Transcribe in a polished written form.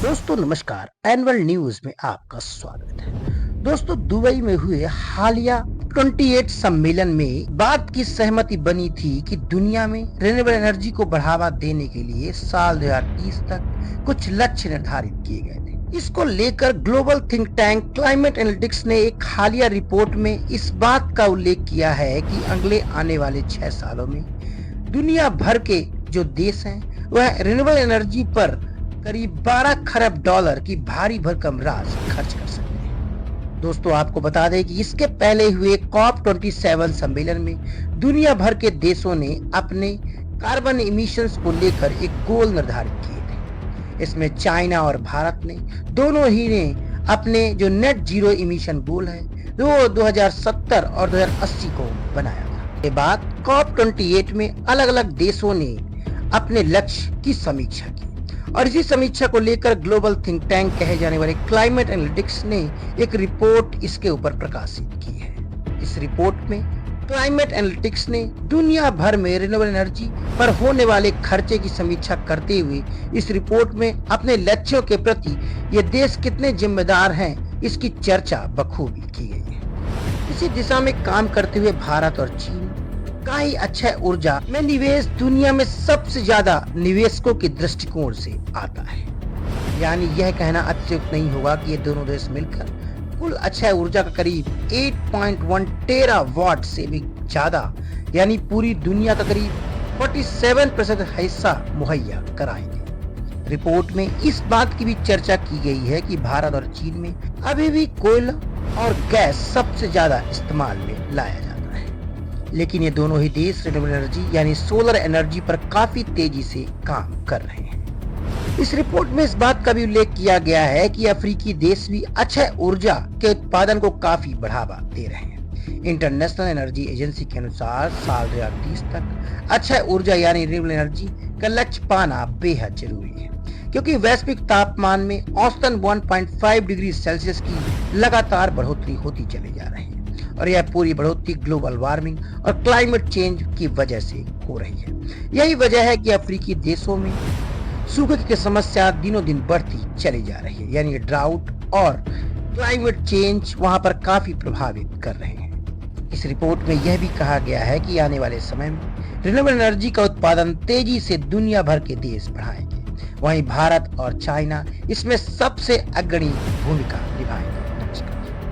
दोस्तों नमस्कार, annual news में आपका स्वागत है। दोस्तों दुबई में हुए हालिया 28 सम्मेलन में बात की सहमति बनी थी कि दुनिया में रिन्यूएबल एनर्जी को बढ़ावा देने के लिए साल 2030 तक कुछ लक्ष्य निर्धारित किए गए थे। इसको लेकर global think tank climate analytics ने एक हालिया रिपोर्ट में इस बात का उल्लेख किया है कि अगले आने वाले 6 सालों में दुनिया भर के जो देश हैं वह रिन्यूएबल एनर्जी पर करीब 12 खरब डॉलर की भारी भरकम राशि खर्च कर सकते हैं। दोस्तों आपको बता दें कि इसके पहले हुए COP27 सम्मेलन में दुनिया भर के देशों ने अपने कार्बन इमिशंस को लेकर एक गोल निर्धारित किए थे। इसमें चाइना और भारत ने दोनों ही ने अपने जो नेट जीरो इमिशन गोल है वो 2070 और 2080 को बनाया था। के बाद COP28 में अलग अलग देशों ने अपने लक्ष्य की समीक्षा की और इसी समीक्षा को लेकर ग्लोबल थिंक टैंक कहे जाने वाले क्लाइमेट एनालिटिक्स ने एक रिपोर्ट इसके ऊपर प्रकाशित की है। इस रिपोर्ट में क्लाइमेट एनालिटिक्स ने दुनिया भर में रिन्यूएबल एनर्जी पर होने वाले खर्चे की समीक्षा करते हुए इस रिपोर्ट में अपने लक्ष्यों के प्रति ये देश कितने जिम्मेदार हैं इसकी चर्चा बखूबी की गई है। इसी दिशा में काम करते हुए भारत और चीन का ही अक्षय ऊर्जा में निवेश दुनिया में सबसे ज्यादा निवेशकों के दृष्टिकोण से आता है। यानी यह कहना अत्युक्त नहीं होगा कि ये दोनों देश मिलकर कुल अक्षय ऊर्जा का करीब 8.1 टेरावाट से भी ज्यादा यानी पूरी दुनिया का करीब 47% हिस्सा मुहैया कराएंगे। रिपोर्ट में इस बात की भी चर्चा की गई है कि भारत और चीन में अभी भी कोयला और गैस सबसे ज्यादा इस्तेमाल में लाया जाता है, लेकिन ये दोनों ही देश रिन्यूएबल एनर्जी यानी सोलर एनर्जी पर काफी तेजी से काम कर रहे हैं। इस रिपोर्ट में इस बात का भी उल्लेख किया गया है कि अफ्रीकी देश भी अक्षय ऊर्जा के उत्पादन को काफी बढ़ावा दे रहे हैं। इंटरनेशनल एनर्जी एजेंसी के अनुसार साल 2030 तक अक्षय ऊर्जा यानी रिन्यूएबल एनर्जी का लक्ष्य पाना बेहद जरूरी है, क्योंकि वैश्विक तापमान में औसतन 1.5 डिग्री सेल्सियस की लगातार बढ़ोतरी होती चली जा रही है और यह पूरी बढ़ोतरी ग्लोबल वार्मिंग और क्लाइमेट चेंज की वजह से हो रही है। यही वजह है कि अफ्रीकी देशों में सूखे की समस्या दिनों दिन बढ़ती चली जा रही है, यानी ड्राउट और क्लाइमेट चेंज वहां पर काफी प्रभावित कर रहे हैं। इस रिपोर्ट में यह भी कहा गया है कि आने वाले समय में रिन्यूएबल एनर्जी का उत्पादन तेजी से दुनिया भर के देश बढ़ाएंगे। वहीं भारत और चाइना इसमें सबसे अग्रणी भूमिका